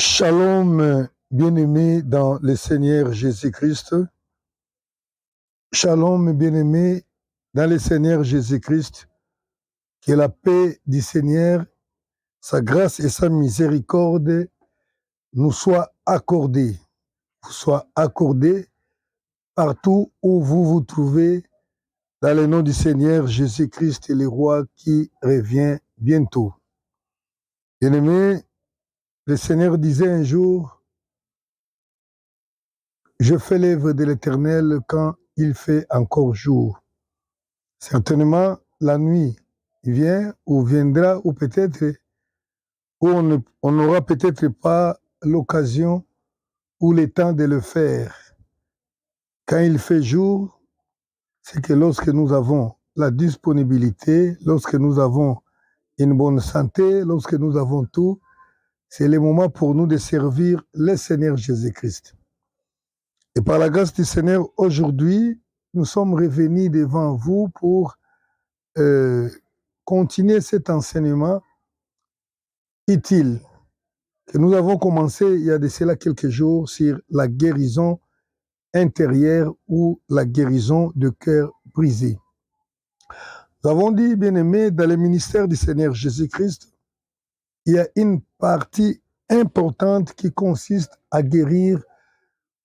Shalom, bien-aimés dans le Seigneur Jésus-Christ. Shalom, bien-aimés dans le Seigneur Jésus-Christ. Que la paix du Seigneur, sa grâce et sa miséricorde nous soient accordées. Vous soient accordées partout où vous vous trouvez, dans le nom du Seigneur Jésus-Christ, le roi qui revient bientôt. Bien-aimés, le Seigneur disait un jour: je fais l'œuvre de l'Éternel quand il fait encore jour. Certainement, la nuit vient ou viendra, ou peut-être, où on n'aura peut-être pas l'occasion ou le temps de le faire. Quand il fait jour, c'est que lorsque nous avons la disponibilité, lorsque nous avons une bonne santé, lorsque nous avons tout, c'est le moment pour nous de servir le Seigneur Jésus-Christ. Et par la grâce du Seigneur, aujourd'hui, nous sommes revenus devant vous pour continuer cet enseignement utile que nous avons commencé il y a de cela quelques jours sur la guérison intérieure ou la guérison de cœur brisé. Nous avons dit, bien-aimés, dans le ministère du Seigneur Jésus-Christ, il y a une partie importante qui consiste à guérir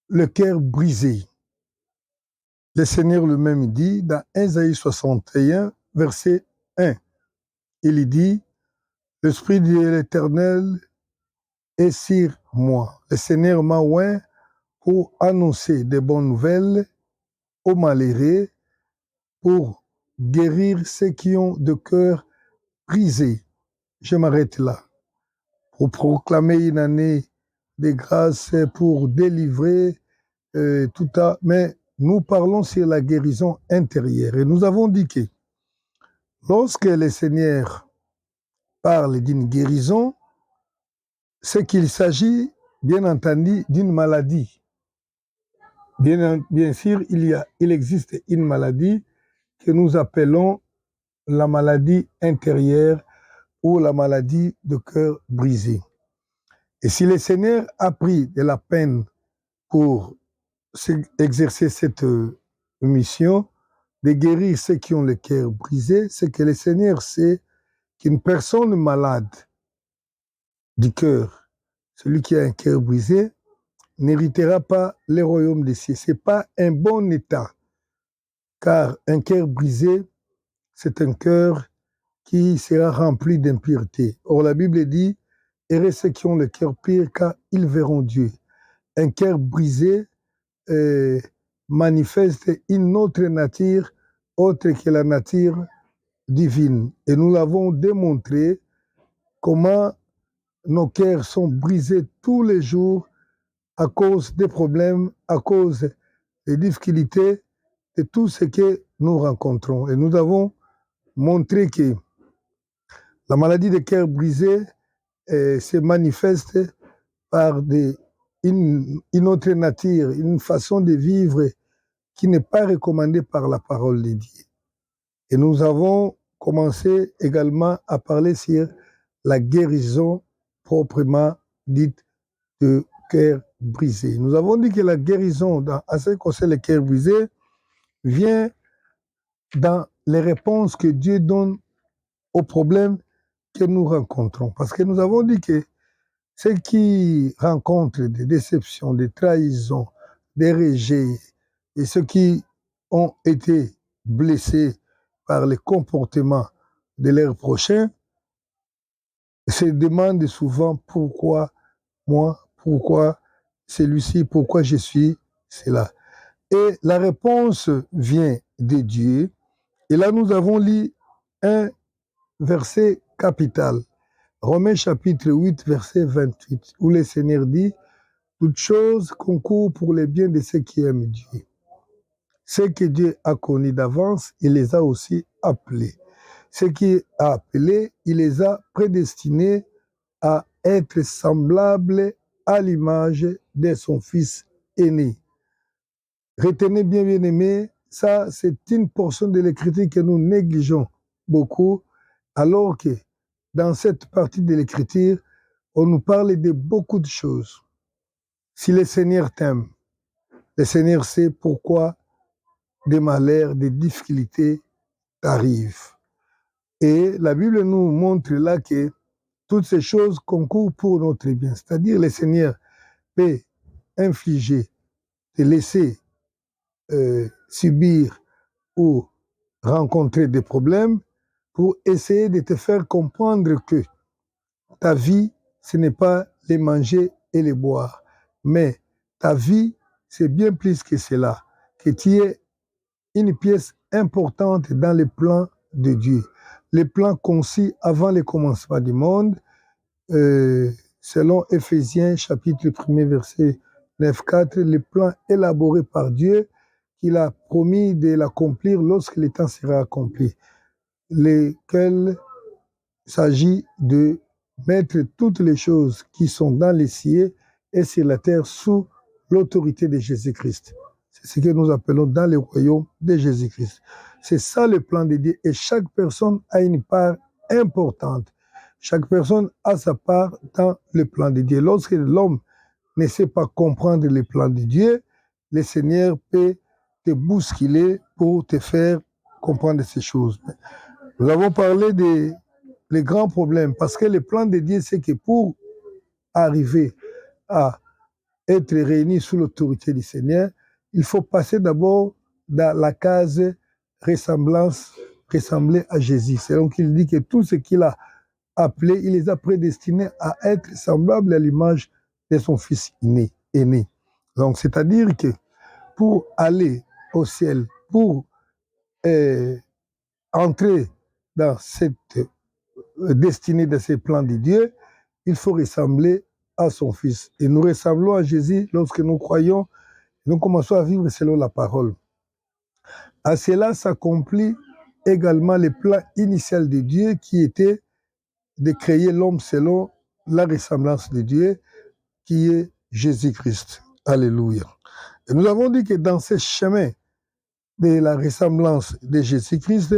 le cœur brisé. Le Seigneur lui-même dit dans Ésaïe 61, verset 1, il dit: l'Esprit de l'Éternel est sur moi. Le Seigneur m'a oint pour annoncer des bonnes nouvelles aux malheureux, pour guérir ceux qui ont de cœur brisé. Je m'arrête là. Pour proclamer une année de grâce, pour délivrer tout ça. Mais nous parlons sur la guérison intérieure. Et nous avons dit que lorsque le Seigneur parle d'une guérison, c'est qu'il s'agit, bien entendu, d'une maladie. Bien sûr, il existe une maladie que nous appelons la maladie intérieure ou la maladie de cœur brisé. Et si le Seigneur a pris de la peine pour exercer cette mission, de guérir ceux qui ont le cœur brisé, c'est que le Seigneur sait qu'une personne malade du cœur, celui qui a un cœur brisé, n'héritera pas le royaume des cieux. Ce n'est pas un bon état, car un cœur brisé, c'est un cœur qui sera rempli d'impureté. Or, la Bible dit: heureux ceux qui ont le cœur pur, car ils verront Dieu. Un cœur brisé manifeste une autre nature, autre que la nature divine. Et nous l'avons démontré comment nos cœurs sont brisés tous les jours à cause des problèmes, à cause des difficultés, de tout ce que nous rencontrons. Et nous avons montré que la maladie de cœur brisé se manifeste par une autre nature, une façon de vivre qui n'est pas recommandée par la parole de Dieu. Et nous avons commencé également à parler sur la guérison proprement dite de cœur brisé. Nous avons dit que la guérison, en ce qui concerne le cœur brisé, vient dans les réponses que Dieu donne aux problèmes que nous rencontrons. Parce que nous avons dit que ceux qui rencontrent des déceptions, des trahisons, des rejets, et ceux qui ont été blessés par les comportements de leurs prochains, se demandent souvent pourquoi moi, pourquoi celui-ci, pourquoi je suis cela. Et la réponse vient de Dieu. Et là, nous avons lu un verset capital. Romains chapitre 8, verset 28, où le Seigneur dit: toutes choses concourent pour le bien de ceux qui aiment Dieu. Ceux que Dieu a connus d'avance, il les a aussi appelés. Ceux qu'il a appelés, il les a prédestinés à être semblables à l'image de son Fils aîné. Retenez bien, bien-aimés, ça c'est une portion de l'Écriture que nous négligeons beaucoup, alors que dans cette partie de l'Écriture, on nous parle de beaucoup de choses. Si le Seigneur t'aime, le Seigneur sait pourquoi des malheurs, des difficultés t'arrivent. Et la Bible nous montre là que toutes ces choses concourent pour notre bien. C'est-à-dire le Seigneur peut infliger, te laisser subir ou rencontrer des problèmes pour essayer de te faire comprendre que ta vie, ce n'est pas les manger et les boire, mais ta vie, c'est bien plus que cela, que tu es une pièce importante dans le plan de Dieu. Le plan conçu avant le commencement du monde, selon Éphésiens chapitre 1er verset 9-4, le plan élaboré par Dieu qu'il a promis de l'accomplir lorsque le temps sera accompli, lequel s'agit de mettre toutes les choses qui sont dans les cieux et sur la terre sous l'autorité de Jésus-Christ. C'est ce que nous appelons dans le royaume de Jésus-Christ. C'est ça le plan de Dieu et chaque personne a une part importante. Chaque personne a sa part dans le plan de Dieu. Lorsque l'homme ne sait pas comprendre le plan de Dieu, le Seigneur peut te bousculer pour te faire comprendre ces choses. Nous avons parlé des grands problèmes parce que le plan de Dieu, c'est que pour arriver à être réunis sous l'autorité du Seigneur, il faut passer d'abord dans la case ressembler à Jésus. C'est donc qu'il dit que tout ce qu'il a appelé, il les a prédestinés à être semblables à l'image de son Fils aîné. Donc, c'est-à-dire que pour aller au ciel, pour entrer dans cette destinée de ces plans de Dieu, il faut ressembler à son Fils. Et nous ressemblons à Jésus lorsque nous croyons, nous commençons à vivre selon la parole. À cela s'accomplit également le plan initial de Dieu qui était de créer l'homme selon la ressemblance de Dieu, qui est Jésus-Christ. Alléluia. Et nous avons dit que dans ce chemin de la ressemblance de Jésus-Christ,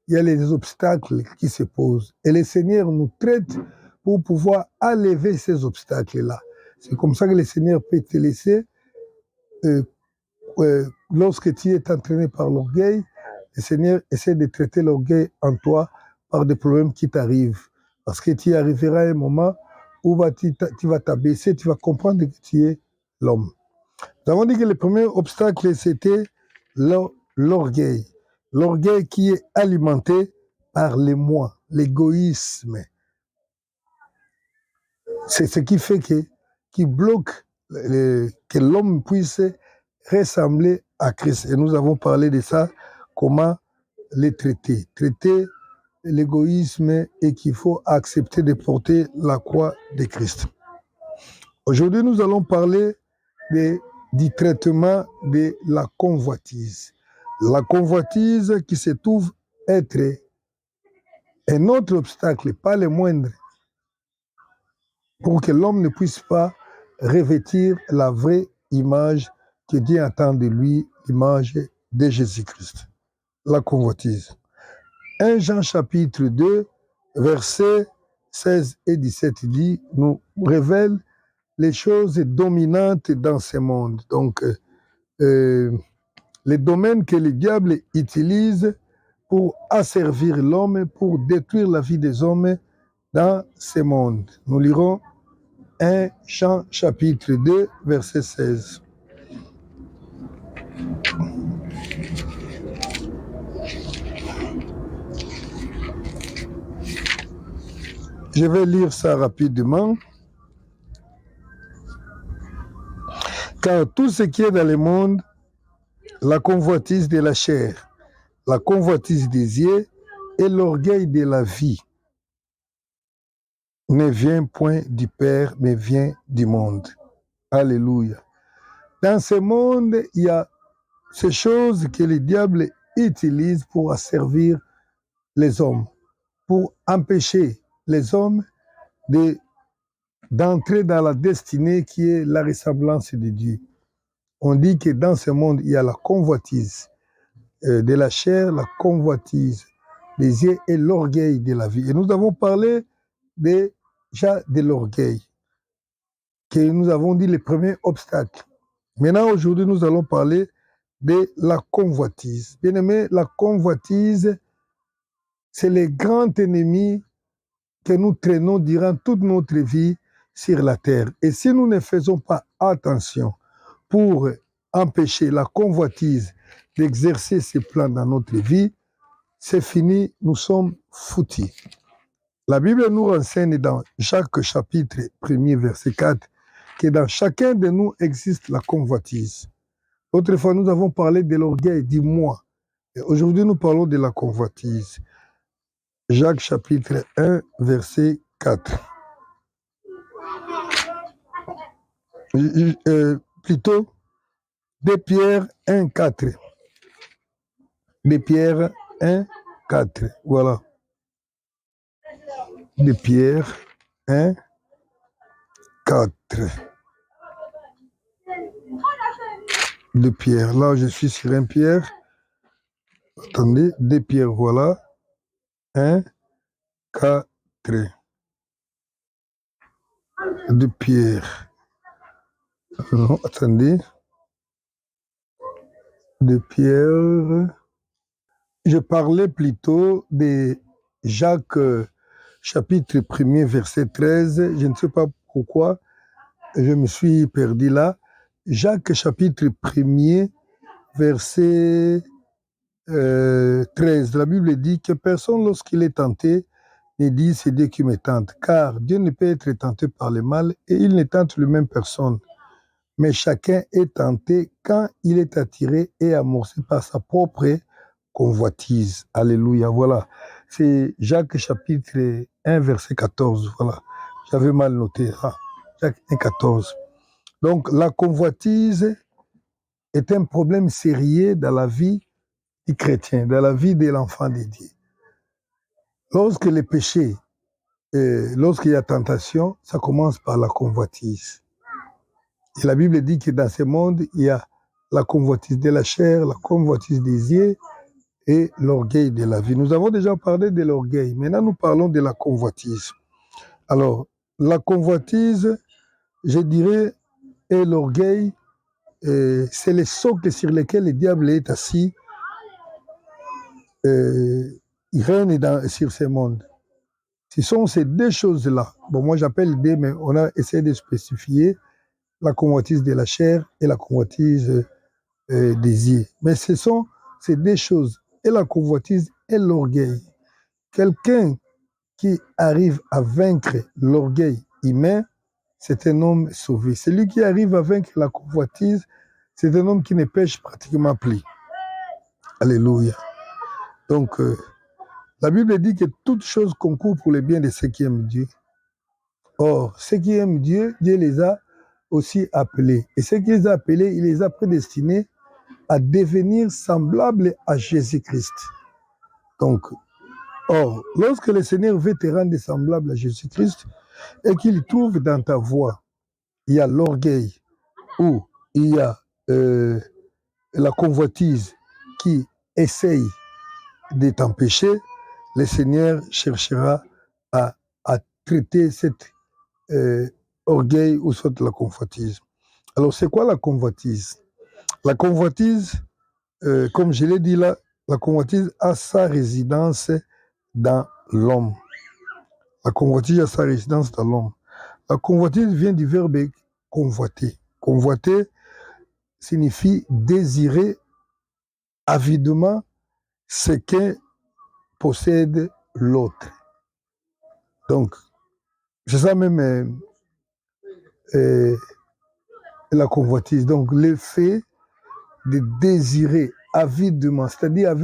il y a les obstacles qui se posent. Et le Seigneur nous traite pour pouvoir enlever ces obstacles-là. C'est comme ça que le Seigneur peut te laisser, lorsque tu es entraîné par l'orgueil, le Seigneur essaie de traiter l'orgueil en toi par des problèmes qui t'arrivent. Parce que tu arriveras à un moment où tu vas t'abaisser, tu vas comprendre que tu es l'homme. Nous avons dit que le premier obstacle, c'était l'orgueil. L'orgueil qui est alimenté par les moi, l'égoïsme. C'est ce qui fait qui bloque que l'homme puisse ressembler à Christ. Et nous avons parlé de ça, comment les traiter. Traiter l'égoïsme et qu'il faut accepter de porter la croix de Christ. Aujourd'hui, nous allons parler du traitement de la convoitise. La convoitise qui se trouve être un autre obstacle, pas le moindre, pour que l'homme ne puisse pas revêtir la vraie image que Dieu attend de lui, l'image de Jésus-Christ. La convoitise. 1 Jean chapitre 2, versets 16 et 17 dit, nous révèle les choses dominantes dans ce monde. Donc, les domaines que le diable utilise pour asservir l'homme, pour détruire la vie des hommes dans ce monde. Nous lirons 1 Jean chapitre 2, verset 16. Je vais lire ça rapidement. Car tout ce qui est dans le monde, la convoitise de la chair, la convoitise des yeux et l'orgueil de la vie, ne vient point du Père, mais vient du monde. Alléluia. Dans ce monde, il y a ces choses que le diable utilise pour asservir les hommes, pour empêcher les hommes d'entrer dans la destinée qui est la ressemblance de Dieu. On dit que dans ce monde, il y a la convoitise de la chair, la convoitise des yeux et l'orgueil de la vie. Et nous avons parlé de déjà de l'orgueil, que nous avons dit les premiers obstacles. Maintenant, aujourd'hui, nous allons parler de la convoitise. Bien aimé, la convoitise, c'est le grand ennemi que nous traînons durant toute notre vie sur la terre. Et si nous ne faisons pas attention pour empêcher la convoitise d'exercer ses plans dans notre vie, c'est fini, nous sommes foutus. La Bible nous renseigne dans Jacques chapitre 1er, verset 4, que dans chacun de nous existe la convoitise. Autrefois, nous avons parlé de l'orgueil, du moi. Aujourd'hui, nous parlons de la convoitise. Jacques chapitre 1, verset 4. Plutôt, 2 Pierre 1, 4. 2 Pierre 1, 4. Voilà. 2 Pierre 1, 4. De Pierre. Là, je suis sur 1 Pierre. Attendez, 2 Pierre, voilà. 1, 4. De Pierre. Non, attendez. De Pierre. Je parlais plutôt de Jacques, chapitre 1er, verset 13. Je ne sais pas pourquoi je me suis perdu là. Jacques, chapitre 1er, verset 13. La Bible dit que personne, lorsqu'il est tenté, ne dit c'est Dieu qui me tente, car Dieu ne peut être tenté par le mal et il ne tente lui-même personne. Mais chacun est tenté quand il est attiré et amorcé par sa propre convoitise. Alléluia, voilà. C'est Jacques chapitre 1, verset 14. Voilà. J'avais mal noté. Ah, Jacques 1, 14. Donc, la convoitise est un problème sérieux dans la vie du chrétien, dans la vie de l'enfant de Dieu. Lorsque le péché, lorsqu'il y a tentation, ça commence par la convoitise. Et la Bible dit que dans ce monde, il y a la convoitise de la chair, la convoitise des yeux et l'orgueil de la vie. Nous avons déjà parlé de l'orgueil. Maintenant, nous parlons de la convoitise. Alors, la convoitise, je dirais, et l'orgueil, c'est les socles sur lesquels le diable est assis. Il règne sur ce monde. Ce sont ces deux choses-là. Bon, moi, j'appelle deux, mais on a essayé de spécifier la convoitise de la chair et la convoitise des yeux. Mais ce sont ces deux choses, et la convoitise et l'orgueil. Quelqu'un qui arrive à vaincre l'orgueil humain, c'est un homme sauvé. Celui qui arrive à vaincre la convoitise, c'est un homme qui ne pêche pratiquement plus. Alléluia. Donc, la Bible dit que toute chose concourt pour le bien de ceux qui aiment Dieu. Or, ceux qui aiment Dieu, Dieu les a aussi appelés. Et ceux qui les a appelés, il les a prédestinés à devenir semblables à Jésus-Christ. Donc, or, lorsque le Seigneur veut te rendre semblable à Jésus-Christ et qu'il trouve dans ta voie, il y a l'orgueil ou il y a la convoitise qui essaye de t'empêcher, le Seigneur cherchera à traiter cet orgueil ou soit la convoitise. Alors, c'est quoi la convoitise? La convoitise, comme je l'ai dit là, la convoitise a sa résidence dans l'homme. La convoitise a sa résidence dans l'homme. La convoitise vient du verbe convoiter. Convoiter signifie désirer avidement ce que possède l'autre. Donc, c'est ça même la convoitise. Donc, le fait de désirer avidement, c'est-à-dire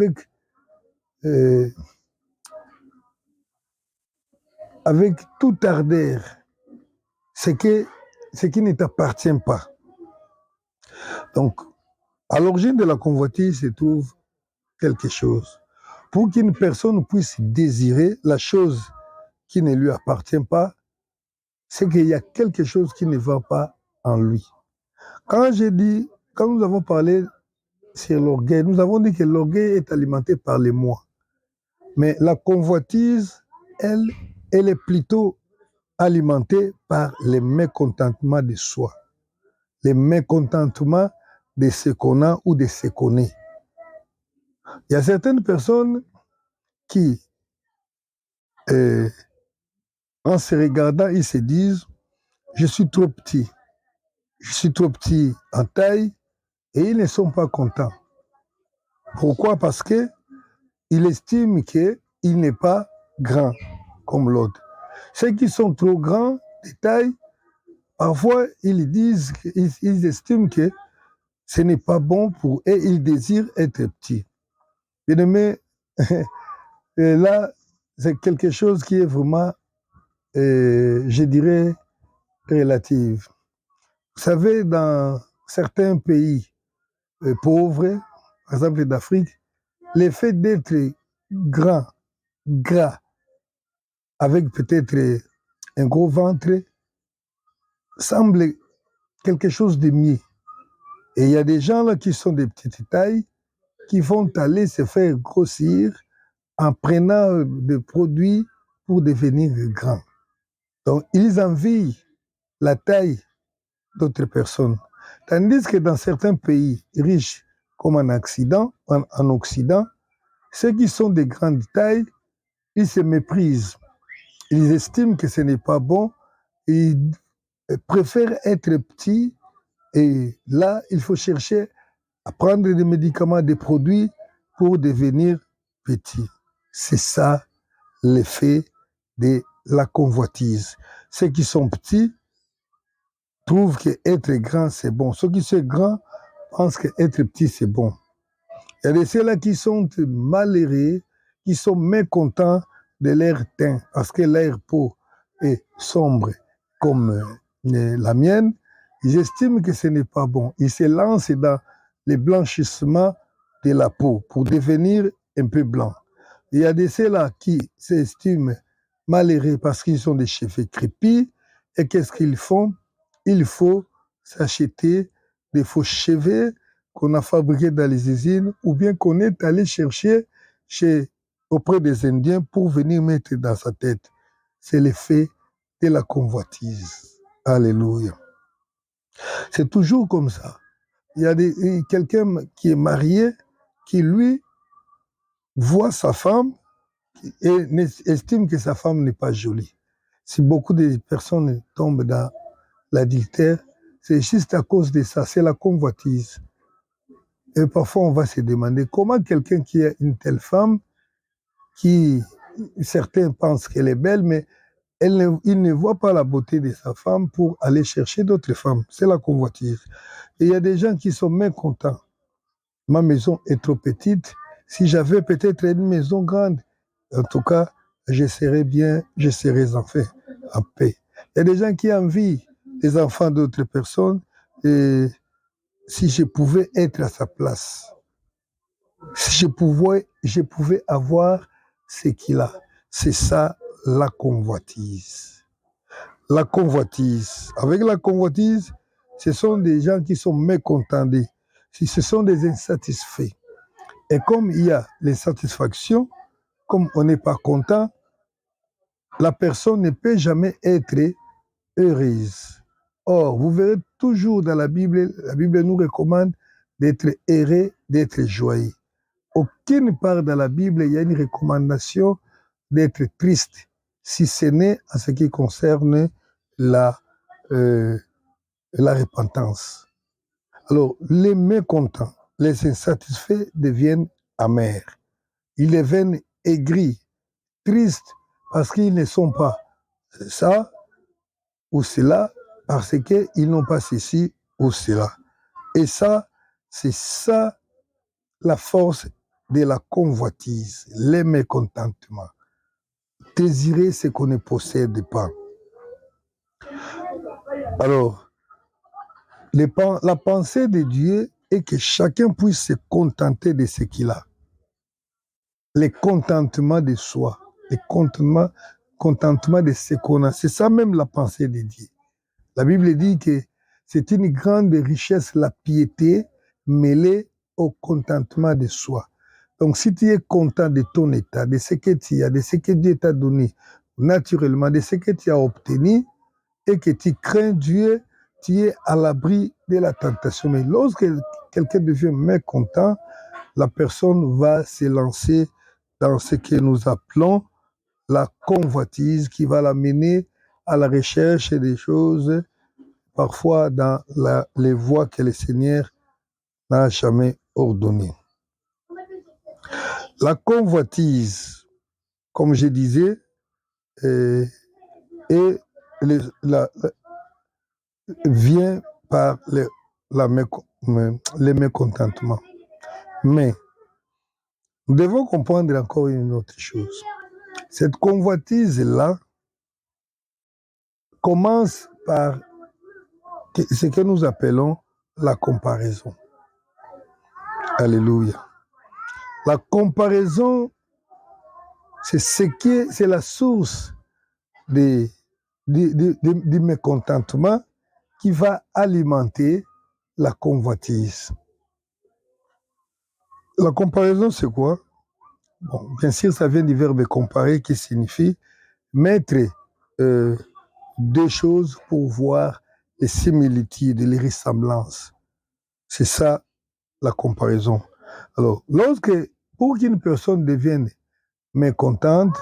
avec toute ardeur, ce qui ne t'appartient pas. Donc, à l'origine de la convoitise se trouve quelque chose. Pour qu'une personne puisse désirer la chose qui ne lui appartient pas, c'est qu'il y a quelque chose qui ne va pas en lui. Quand nous avons parlé sur l'orgueil, nous avons dit que l'orgueil est alimenté par les moi. Mais la convoitise, elle est plutôt alimenté par les mécontentements de soi, les mécontentements de ce qu'on a ou de ce qu'on est. Il y a certaines personnes qui, en se regardant, ils se disent, je suis trop petit en taille, et ils ne sont pas contents. Pourquoi? Parce qu'ils estiment qu'il n'est pas grand comme l'autre. Ceux qui sont trop grands de taille, parfois ils disent, ils estiment que ce n'est pas bon pour eux, ils désirent être petits. Bien aimé, là, c'est quelque chose qui est vraiment, je dirais, relatif. Vous savez, dans certains pays pauvres, par exemple d'Afrique, le fait d'être grand, gras, avec peut-être un gros ventre, semble quelque chose de mieux. Et il y a des gens là qui sont de petites tailles, qui vont aller se faire grossir en prenant des produits pour devenir grands. Donc, ils envient la taille d'autres personnes. Tandis que dans certains pays riches, comme en Occident, ceux qui sont de grande taille, ils se méprisent. Ils estiment que ce n'est pas bon. Ils préfèrent être petits. Et là, il faut chercher à prendre des médicaments, des produits pour devenir petit. C'est ça l'effet de la convoitise. Ceux qui sont petits trouvent qu'être grand, c'est bon. Ceux qui sont grands pensent qu'être petit, c'est bon. Il y a de ceux-là qui sont malheureux, qui sont mécontents de leur teint, parce que leur peau est sombre comme la mienne. Ils estiment que ce n'est pas bon. Ils se lancent dans le blanchissement de la peau pour devenir un peu blanc. Il y a de ceux-là qui s'estiment malheureux parce qu'ils ont des cheveux crépus. Et qu'est-ce qu'ils font? Il faut s'acheter des faux cheveux qu'on a fabriqués dans les usines ou bien qu'on est allé chercher auprès des Indiens pour venir mettre dans sa tête. C'est l'effet de la convoitise. Alléluia. C'est toujours comme ça. Il y a quelqu'un qui est marié qui, lui, voit sa femme et estime que sa femme n'est pas jolie. Si beaucoup de personnes tombent dans l'adultère, c'est juste à cause de ça, c'est la convoitise. Et parfois, on va se demander comment quelqu'un qui a une telle femme, certains pensent qu'elle est belle, mais il ne voit pas la beauté de sa femme pour aller chercher d'autres femmes. C'est la convoitise. Et il y a des gens qui sont mécontents. Ma maison est trop petite. Si j'avais peut-être une maison grande, en tout cas, je serais bien, je serais en paix. Il y a des gens qui envient les enfants d'autres personnes. Et si je pouvais être à sa place, si je pouvais avoir ce qu'il a. C'est ça la convoitise. La convoitise. Avec la convoitise, ce sont des gens qui sont mécontents. Si ce sont des insatisfaits. Et comme il y a l'insatisfaction, comme on n'est pas content, la personne ne peut jamais être heureuse. Or, vous verrez toujours dans la Bible nous recommande d'être heureux, d'être joyeux. Aucune part dans la Bible, il y a une recommandation d'être triste, si ce n'est en ce qui concerne la repentance. Alors, les mécontents, les insatisfaits deviennent amers. Ils deviennent aigris, tristes, parce qu'ils ne sont pas ça ou cela, parce qu'ils n'ont pas ceci ou cela. Et ça, c'est ça la force de la convoitise, les mécontentements. Désirer ce qu'on ne possède pas. Alors, la pensée de Dieu est que chacun puisse se contenter de ce qu'il a. Le contentement de soi, le contentement de ce qu'on a. C'est ça même la pensée de Dieu. La Bible dit que c'est une grande richesse, la piété mêlée au contentement de soi. Donc, si tu es content de ton état, de ce que tu as, de ce que Dieu t'a donné, naturellement de ce que tu as obtenu et que tu crains Dieu, tu es à l'abri de la tentation. Mais lorsque quelqu'un devient mécontent, la personne va se lancer dans ce que nous appelons la convoitise qui va l'amener à la recherche des choses, parfois dans les voies que le Seigneur n'a jamais ordonnées. La convoitise, comme je disais, vient par les mécontentements. Mais nous devons comprendre encore une autre chose. Cette convoitise-là commence par ce que nous appelons la comparaison. Alléluia. La comparaison, c'est la source du mécontentement qui va alimenter la convoitise. La comparaison, c'est quoi? Bon, bien sûr, ça vient du verbe comparer qui signifie mettre deux choses pour voir les similitudes, les ressemblances. C'est ça la comparaison. Alors, pour qu'une personne devienne mécontente,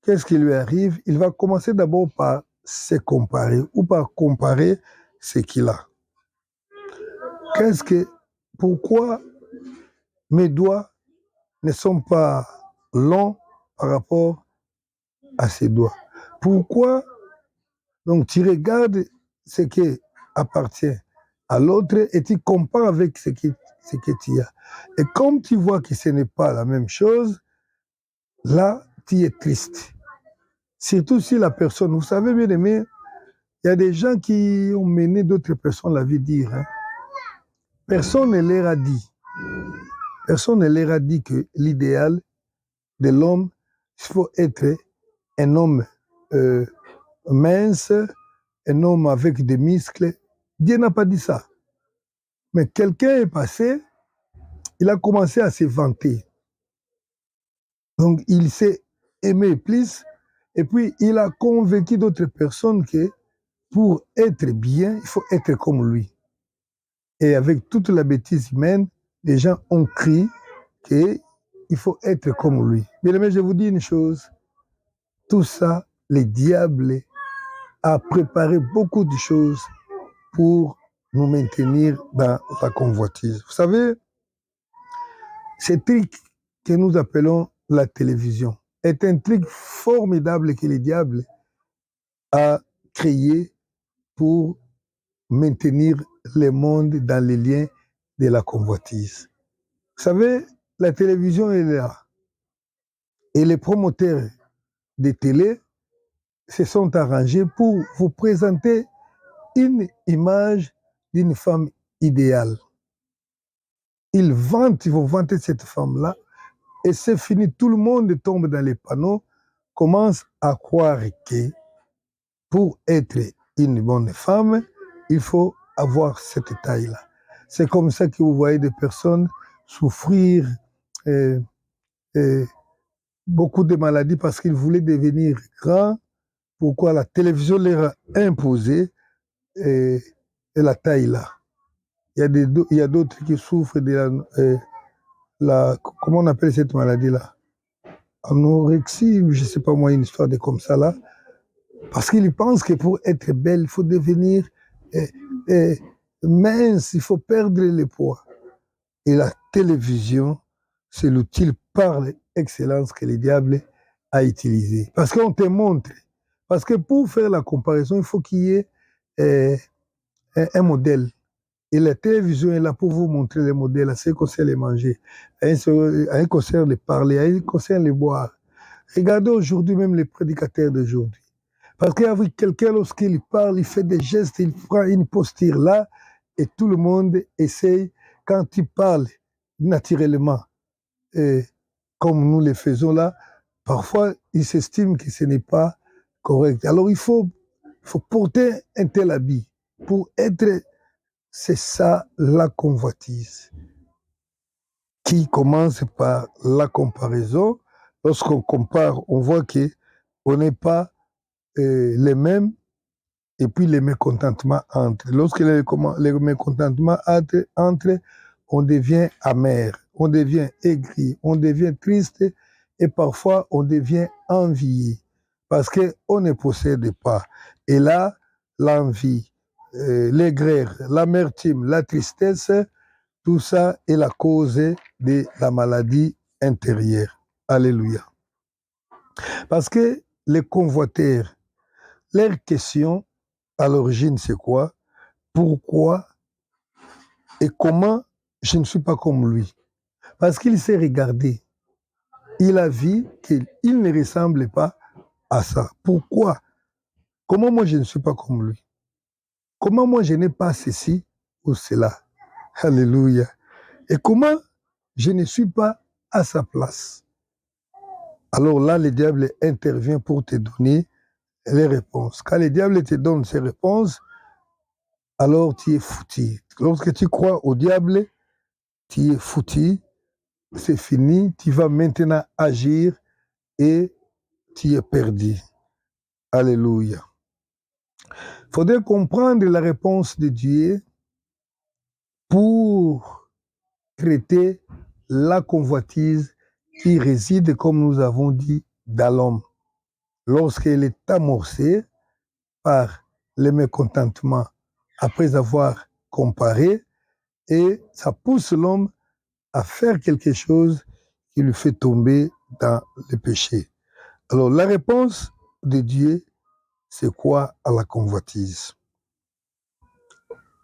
qu'est-ce qui lui arrive? Il va commencer d'abord par se comparer ou par comparer ce qu'il a. Pourquoi mes doigts ne sont pas longs par rapport à ses doigts? Pourquoi? Donc, tu regardes ce qui appartient à l'autre et tu compares avec ce que tu as. Et comme tu vois que ce n'est pas la même chose, là, tu es triste. Surtout si la personne, vous savez bien aimé, il y a des gens qui ont mené d'autres personnes la vie dire. Hein. Personne ne leur a dit que l'idéal de l'homme, il faut être un homme mince, un homme avec des muscles. Dieu n'a pas dit ça. Mais quelqu'un est passé, il a commencé à se vanter. Donc, il s'est aimé plus, et puis il a convaincu d'autres personnes que pour être bien, il faut être comme lui. Et avec toute la bêtise humaine, les gens ont crié qu'il faut être comme lui. Bien aimé, je vous dis une chose, tout ça, le diable a préparé beaucoup de choses pour nous maintenir dans la convoitise. Vous savez, ce truc que nous appelons la télévision est un truc formidable que le diable a créé pour maintenir le monde dans les liens de la convoitise. Vous savez, la télévision est là. Et les promoteurs des télés se sont arrangés pour vous présenter une image d'une femme idéale. Ils vont vanter cette femme-là, et c'est fini. Tout le monde tombe dans les panneaux, commence à croire que pour être une bonne femme, il faut avoir cette taille-là. C'est comme ça que vous voyez des personnes souffrir beaucoup de maladies parce qu'ils voulaient devenir grands. Pourquoi la télévision leur a imposé la taille-là. Il y a d'autres qui souffrent de comment on appelle cette maladie-là? Anorexie, je ne sais pas moi, une histoire de comme ça là. Parce qu'ils pensent que pour être belle, il faut devenir mince, il faut perdre le poids. Et la télévision, c'est l'outil par excellence que le diable a utilisé. Parce qu'on te montre. Parce que pour faire la comparaison, il faut qu'il y ait un modèle. Et la télévision est là pour vous montrer les modèles, à ce qu'on sait les manger, à un concert les parler, à un concert les boire. Regardez aujourd'hui même les prédicateurs d'aujourd'hui. Parce qu'avec quelqu'un, lorsqu'il parle, il fait des gestes, il prend une posture là, et tout le monde essaye, quand il parle naturellement, comme nous le faisons là, parfois, il s'estime que ce n'est pas correct. Alors, il faut porter un tel habit pour être. C'est ça la convoitise qui commence par la comparaison. Lorsqu'on compare, on voit que on n'est pas les mêmes, et puis les mécontentements entrent. Lorsque les mécontentements entrent, on devient amer, on devient aigri, on devient triste, et parfois on devient envié, parce qu'on ne possède pas. Et là, l'envie, l'aigreur, l'amertume, la tristesse, tout ça est la cause de la maladie intérieure. Alléluia. Parce que les convoiteurs, leur question à l'origine, c'est quoi? Pourquoi et comment je ne suis pas comme lui? Parce qu'il s'est regardé. Il a vu qu'il ne ressemble pas à ça. Pourquoi? Comment moi je ne suis pas comme lui? Comment moi je n'ai pas ceci ou cela? Alléluia. Et comment je ne suis pas à sa place? Alors là, le diable intervient pour te donner les réponses. Quand le diable te donne ses réponses, alors tu es foutu. Lorsque tu crois au diable, tu es foutu, c'est fini, tu vas maintenant agir et tu es perdu. Alléluia. Il faudrait comprendre la réponse de Dieu pour traiter la convoitise qui réside, comme nous avons dit, dans l'homme. Lorsqu'elle est amorcée par le mécontentement après avoir comparé, et ça pousse l'homme à faire quelque chose qui lui fait tomber dans le péché. Alors la réponse de Dieu, c'est quoi à la convoitise?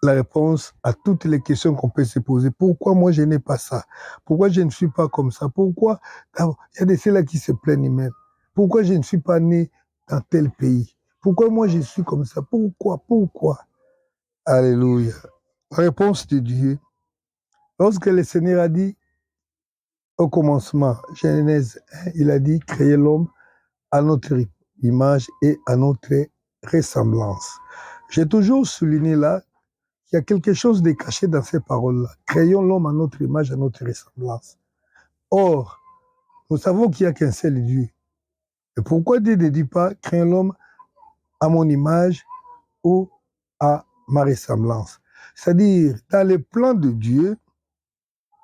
La réponse à toutes les questions qu'on peut se poser. Pourquoi moi je n'ai pas ça? Pourquoi je ne suis pas comme ça? Pourquoi il y a des ceux-là qui se plaignent même? Pourquoi je ne suis pas né dans tel pays? Pourquoi moi je suis comme ça? Pourquoi? Alléluia. La réponse de Dieu, lorsque le Seigneur a dit au commencement, Genèse 1, il a dit créer l'homme à notre image et à notre ressemblance. J'ai toujours souligné là qu'il y a quelque chose de caché dans ces paroles-là. Créons l'homme à notre image, à notre ressemblance. Or, nous savons qu'il n'y a qu'un seul Dieu. Et pourquoi Dieu ne dit pas créons l'homme à mon image ou à ma ressemblance? C'est-à-dire, dans le plan de Dieu,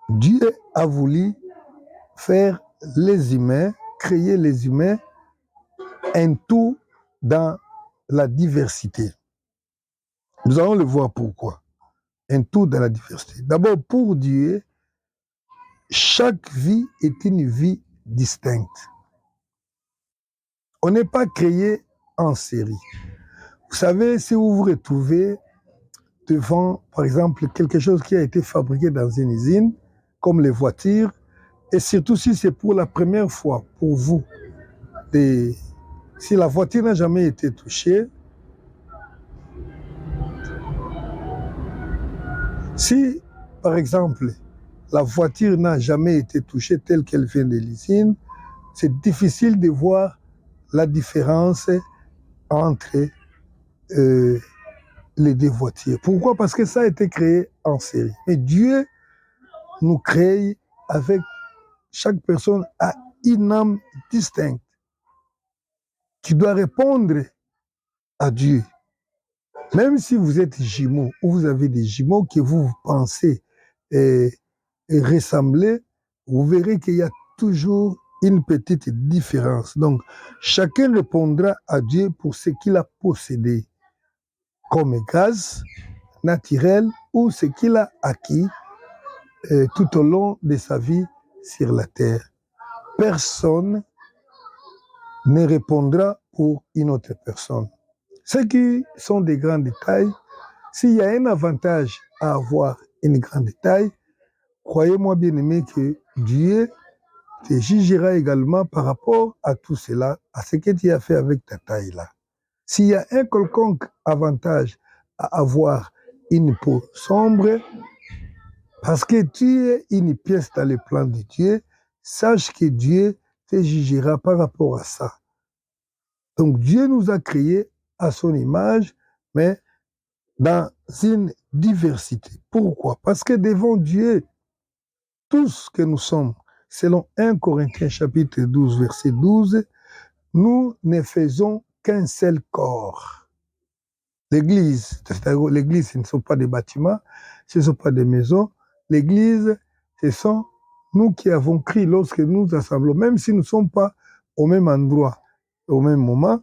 Dieu a voulu faire les humains, créer les humains, un tout dans la diversité. Nous allons le voir pourquoi. Un tout dans la diversité. D'abord, pour Dieu, chaque vie est une vie distincte. On n'est pas créé en série. Vous savez, si vous vous retrouvez devant, par exemple, quelque chose qui a été fabriqué dans une usine, comme les voitures, et surtout si c'est pour la première fois pour vous, si la voiture n'a jamais été touchée, si, par exemple, la voiture n'a jamais été touchée telle qu'elle vient de l'usine, c'est difficile de voir la différence entre les deux voitures. Pourquoi? Parce que ça a été créé en série. Et Dieu nous crée avec chaque personne a une âme distincte qui doit répondre à Dieu. Même si vous êtes jumeaux ou vous avez des jumeaux que vous pensez ressembler, vous verrez qu'il y a toujours une petite différence. Donc, chacun répondra à Dieu pour ce qu'il a possédé comme gaz naturel ou ce qu'il a acquis tout au long de sa vie sur la terre. Personne ne répondra pour une autre personne. Ceux qui sont des grands détails, s'il y a un avantage à avoir une grande taille, croyez-moi bien aimé que Dieu te jugera également par rapport à tout cela, à ce que tu as fait avec ta taille-là. S'il y a un quelconque avantage à avoir une peau sombre, parce que tu es une pièce dans le plan de Dieu, sache que Dieu te jugera par rapport à ça. Donc Dieu nous a créés à son image, mais dans une diversité. Pourquoi? Parce que devant Dieu, tout ce que nous sommes, selon 1 Corinthiens chapitre 12, verset 12, nous ne faisons qu'un seul corps. L'église, l'église, ce ne sont pas des bâtiments, ce ne sont pas des maisons. L'église, ce sont nous qui avons crié lorsque nous assemblons, même si nous ne sommes pas au même endroit, au même moment.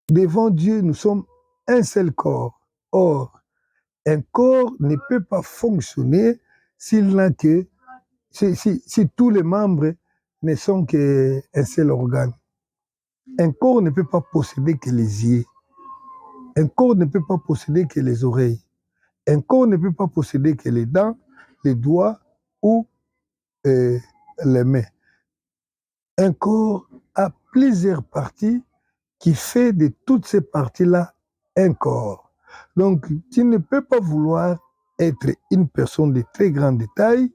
Devant Dieu, nous sommes un seul corps. Or, un corps ne peut pas fonctionner s'il n'a que, si tous les membres ne sont qu'un seul organe. Un corps ne peut pas posséder que les yeux. Un corps ne peut pas posséder que les oreilles. Un corps ne peut pas posséder que les dents, les doigts ou les mains. Un corps a plusieurs parties qui fait de toutes ces parties-là un corps. Donc, tu ne peux pas vouloir être une personne de très grande taille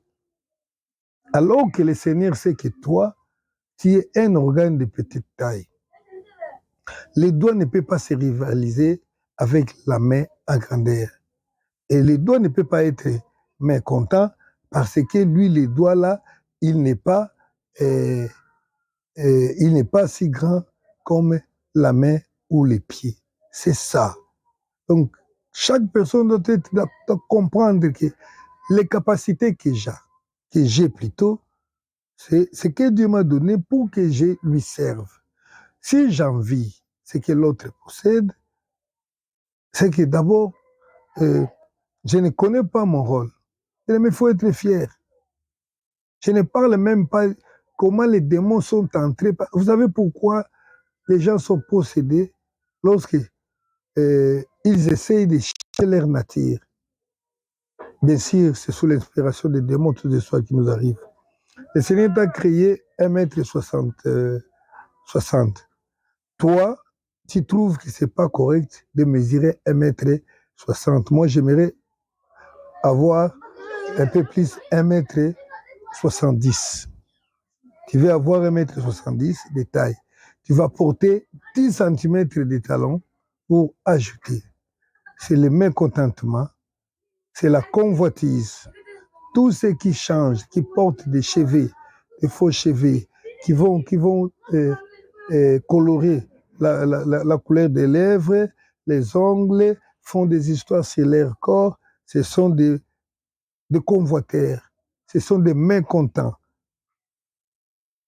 alors que le Seigneur sait que toi, tu es un organe de petite taille. Les doigts ne peuvent pas se rivaliser avec la main en grandeur. Et les doigts ne peuvent pas être mécontents parce que lui, les doigts là, il n'est pas si grand comme la main ou les pieds. C'est ça. Donc, chaque personne doit comprendre que les capacités que j'ai plutôt, c'est ce que Dieu m'a donné pour que je lui serve. Si j'envie ce que l'autre possède, c'est que d'abord, je ne connais pas mon rôle. Mais il faut être fier. Je ne parle même pas comment les démons sont entrés. Vous savez pourquoi les gens sont possédés lorsque ils essayent de chercher leur nature. Bien sûr, c'est sous l'inspiration des démons, toutes les histoires qui nous arrivent. Le Seigneur t'a créé 1m60. Toi, tu trouves que ce n'est pas correct de mesurer 1m60. Moi, j'aimerais avoir un peu plus 1m70. Tu veux avoir 1m70 de taille. Tu vas porter 10 cm de talons pour ajouter. C'est le mécontentement, c'est la convoitise. Tous ceux qui changent, qui portent des cheveux, des faux cheveux, qui vont colorer la couleur des lèvres, les ongles, font des histoires sur leur corps, ce sont des convoiteurs, ce sont des mécontents.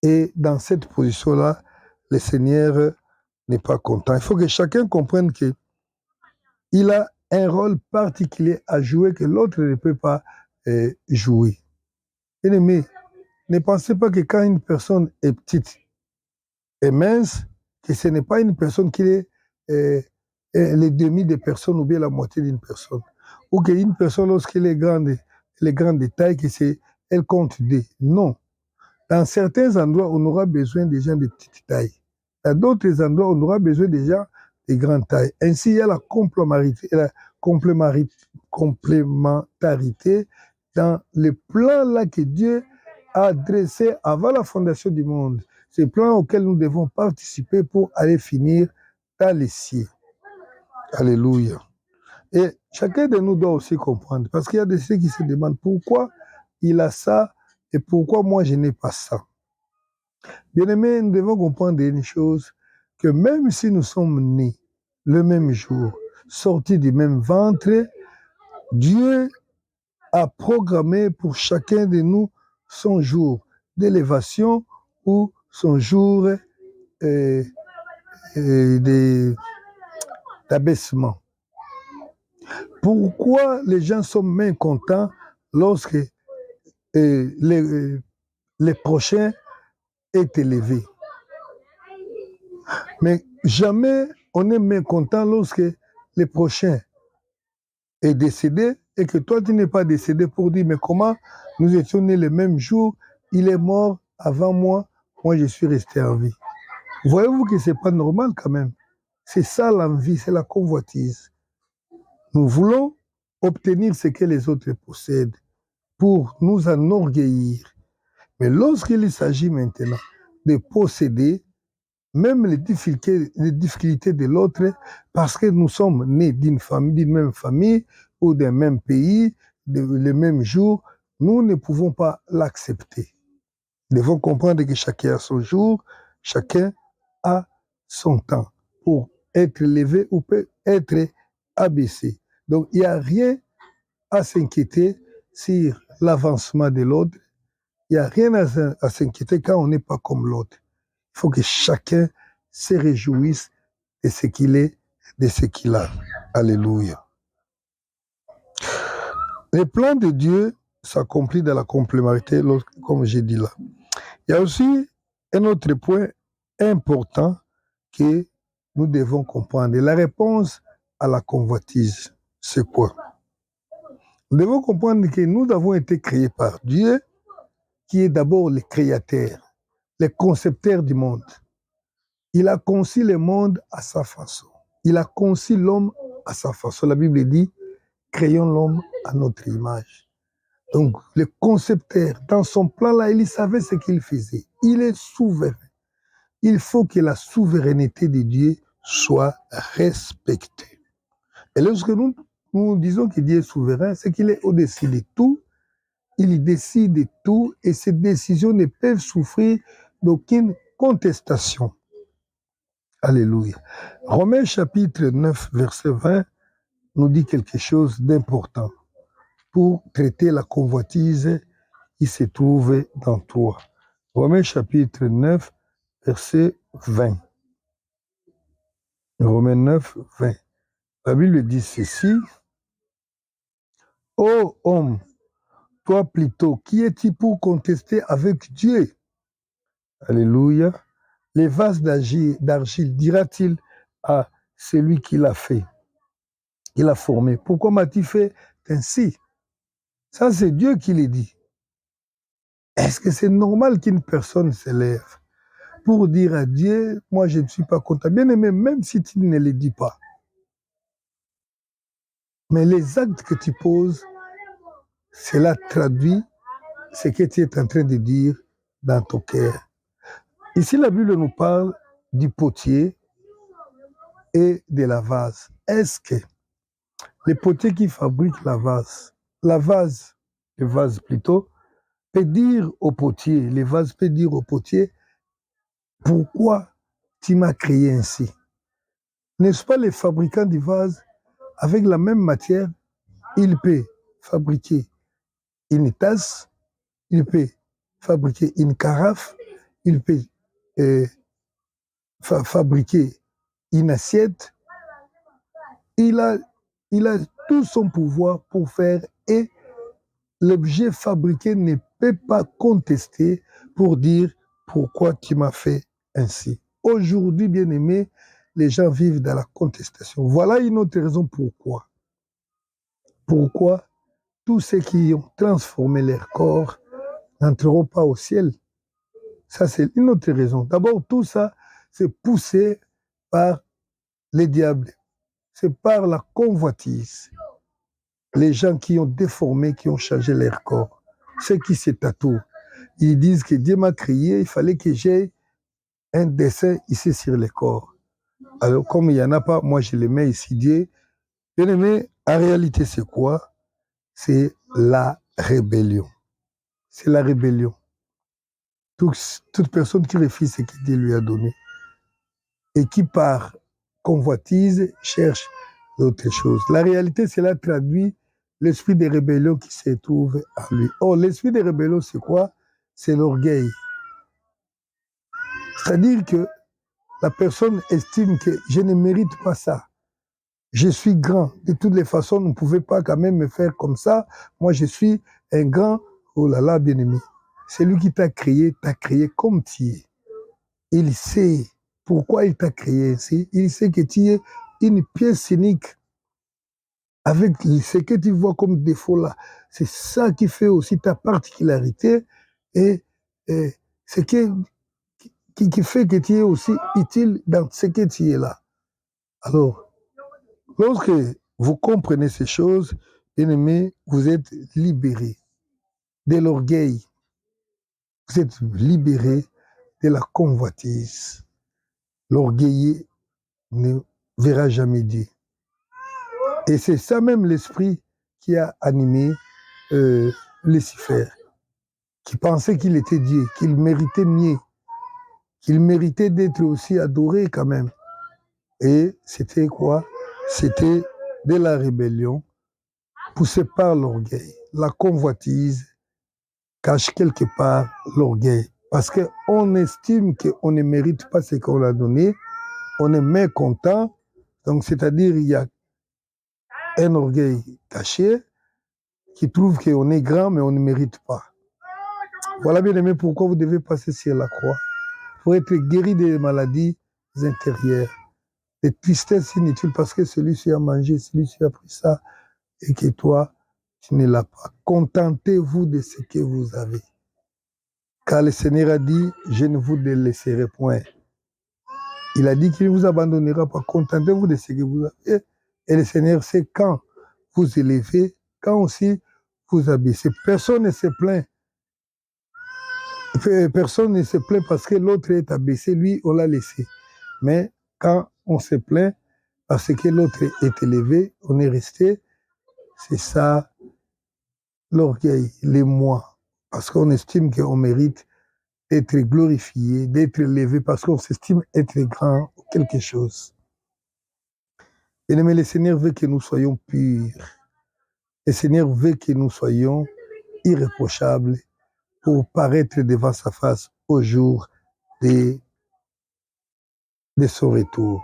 Et dans cette position-là, le Seigneur n'est pas content. Il faut que chacun comprenne qu'il a un rôle particulier à jouer que l'autre ne peut pas jouer. Bien-aimés, ne pensez pas que quand une personne est petite et mince, que ce n'est pas une personne qui est le demi de personne ou bien la moitié d'une personne. Ou qu'une personne, lorsqu'elle est grande de taille, elle compte deux. Non. Dans certains endroits, on aura besoin des gens de petite taille. Dans d'autres endroits, on aura besoin des gens de grande taille. Ainsi, il y a la complémentarité dans le plan là que Dieu a dressé avant la fondation du monde. C'est le plan auquel nous devons participer pour aller finir dans les cieux. Alléluia. Et chacun de nous doit aussi comprendre, parce qu'il y a des ceux qui se demandent pourquoi il a ça et pourquoi moi je n'ai pas ça. Bien-aimés, nous devons comprendre une chose, que même si nous sommes nés le même jour, sortis du même ventre, Dieu a programmé pour chacun de nous son jour d'élévation ou son jour d'abaissement. Pourquoi les gens sont mécontents lorsque les prochains est élevé? Mais jamais on est mécontent lorsque le prochain est décédé et que toi tu n'es pas décédé pour dire mais comment nous étions nés le même jour, il est mort avant moi, moi je suis resté en vie. Voyez-vous que c'est pas normal quand même. C'est ça l'envie, c'est la convoitise. Nous voulons obtenir ce que les autres possèdent pour nous enorgueillir. Mais lorsqu'il s'agit maintenant de posséder même les difficultés de l'autre, parce que nous sommes nés d'une même famille ou d'un même pays, le même jour, nous ne pouvons pas l'accepter. Nous devons comprendre que chacun a son jour, chacun son temps pour être élevé ou peut être abaissé. Donc, il n'y a rien à s'inquiéter sur l'avancement de l'autre. Il n'y a rien à s'inquiéter quand on n'est pas comme l'autre. Il faut que chacun se réjouisse de ce qu'il est, de ce qu'il a. Alléluia. Les plans de Dieu s'accomplissent dans la complémentarité, comme j'ai dit là. Il y a aussi un autre point important que nous devons comprendre. La réponse à la convoitise, c'est quoi? Nous devons comprendre que nous avons été créés par Dieu, qui est d'abord le créateur, le concepteur du monde. Il a conçu le monde à sa façon. Il a conçu l'homme à sa façon. La Bible dit, créons l'homme à notre image. Donc, le concepteur, dans son plan-là, il savait ce qu'il faisait. Il est souverain. Il faut que la souveraineté de Dieu soit respectée. Et lorsque nous disons que Dieu est souverain, c'est qu'il est au-dessus de tout. Il décide de tout et ses décisions ne peuvent souffrir d'aucune contestation. Alléluia. Romains chapitre 9, verset 20 nous dit quelque chose d'important. Pour traiter la convoitise qui se trouve dans toi. Romains chapitre 9, verset 20. Romains 9, 20. La Bible dit ceci. Ô homme, toi plutôt, qui es-tu pour contester avec Dieu? Alléluia. Les vases d'argile, dira-t-il à celui qui l'a fait, qui l'a formé. Pourquoi m'as-tu fait ainsi? Ça, c'est Dieu qui le dit. Est-ce que c'est normal qu'une personne s'élève pour dire à Dieu, moi je ne suis pas content? Bien aimé, même si tu ne le dis pas. Mais les actes que tu poses, cela traduit ce que tu es en train de dire dans ton cœur. Ici, la Bible nous parle du potier et de la vase. Est-ce que le potier qui fabrique le vase plutôt, peut dire au potier, le vase peut dire au potier, pourquoi tu m'as créé ainsi? N'est-ce pas les fabricants du vase, avec la même matière, il peut fabriquer une tasse, il peut fabriquer une carafe, il peut fabriquer une assiette. Il a tout son pouvoir pour faire et l'objet fabriqué ne peut pas contester pour dire pourquoi tu m'as fait ainsi. Aujourd'hui, bien aimé, les gens vivent dans la contestation. Voilà une autre raison pourquoi. Pourquoi tous ceux qui ont transformé leur corps n'entreront pas au ciel. Ça, c'est une autre raison. D'abord, tout ça, c'est poussé par les diables. C'est par la convoitise. Les gens qui ont déformé, qui ont changé leur corps. Ceux qui se tatouent. Ils disent que Dieu m'a créé, il fallait que j'ai un dessin ici sur le corps. Alors, comme il n'y en a pas, moi, je les mets ici. Dieu, bien aimé, en réalité, c'est quoi? C'est la rébellion. C'est la rébellion. Toute personne qui refuse ce que Dieu lui a donné et qui, par convoitise, cherche d'autres choses. La réalité, cela traduit l'esprit de rébellion qui se trouve en lui. Oh, l'esprit de rébellion, c'est quoi? C'est l'orgueil. C'est-à-dire que la personne estime que je ne mérite pas ça. Je suis grand. De toutes les façons, on ne pouvait pas quand même me faire comme ça. Moi, je suis un grand, oh là là, bien-aimé. C'est lui qui t'a créé comme tu es. Il sait pourquoi il t'a créé ainsi. Il sait que tu es une pièce unique. Avec ce que tu vois comme défaut là, c'est ça qui fait aussi ta particularité et ce qui fait que tu es aussi utile dans ce que tu es là. Alors, lorsque vous comprenez ces choses, bien aimé, vous êtes libérés de l'orgueil. Vous êtes libérés de la convoitise. L'orgueilleux ne verra jamais Dieu. Et c'est ça même l'esprit qui a animé Lucifer, qui pensait qu'il était Dieu, qu'il méritait mieux. qu'il méritait d'être aussi adoré quand même. Et c'était quoi? C'était de la rébellion poussée par l'orgueil. La convoitise cache quelque part l'orgueil. Parce qu'on estime qu'on ne mérite pas ce qu'on a donné, on est mécontent. Donc, c'est-à-dire, il y a un orgueil caché qui trouve qu'on est grand, mais on ne mérite pas. Voilà, bien aimé, pourquoi vous devez passer sur la croix. Pour être guéri des maladies intérieures, des tristesses inutiles, parce que celui-ci a mangé, celui-ci a pris ça, et que toi, tu ne l'as pas. Contentez-vous de ce que vous avez. Car le Seigneur a dit, je ne vous délaisserai point. Il a dit qu'il ne vous abandonnera pas. Contentez-vous de ce que vous avez. Et le Seigneur sait quand vous élevez, quand aussi vous abaissez. Personne ne se plaint. Personne ne se plaint parce que l'autre est abaissé, lui, on l'a laissé. Mais quand on se plaint parce que l'autre est élevé, on est resté, c'est ça l'orgueil, les moi. Parce qu'on estime qu'on mérite d'être glorifié, d'être élevé, parce qu'on s'estime être grand ou quelque chose. Et mais le Seigneur veut que nous soyons purs. Le Seigneur veut que nous soyons irréprochables pour paraître devant sa face au jour de son retour.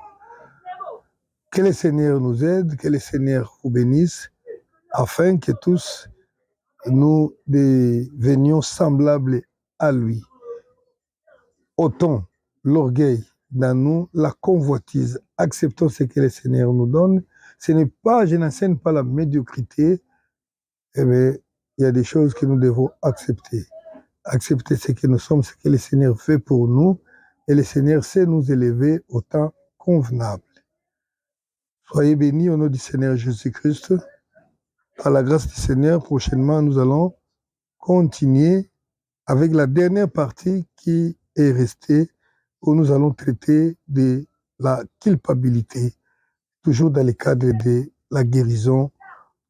Que le Seigneur nous aide, que le Seigneur vous bénisse, afin que tous nous devenions semblables à lui. Ôtons l'orgueil dans nous, la convoitise, acceptons ce que le Seigneur nous donne. Ce n'est pas, je n'enseigne pas la médiocrité, mais il y a des choses que nous devons accepter. Accepter ce que nous sommes, ce que le Seigneur fait pour nous, et le Seigneur sait nous élever au temps convenable. Soyez bénis au nom du Seigneur Jésus-Christ. Par la grâce du Seigneur, prochainement, nous allons continuer avec la dernière partie qui est restée, où nous allons traiter de la culpabilité, toujours dans le cadre de la guérison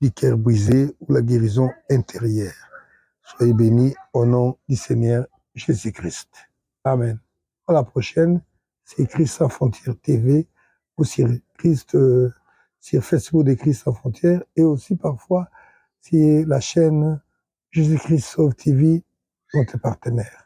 du cœur brisé ou la guérison intérieure. Soyez bénis au nom du Seigneur Jésus-Christ. Amen. À la prochaine, c'est Christ sans frontières TV ou sur Facebook de Christ sans frontières et aussi parfois sur la chaîne Jésus-Christ Sauve TV, notre partenaire.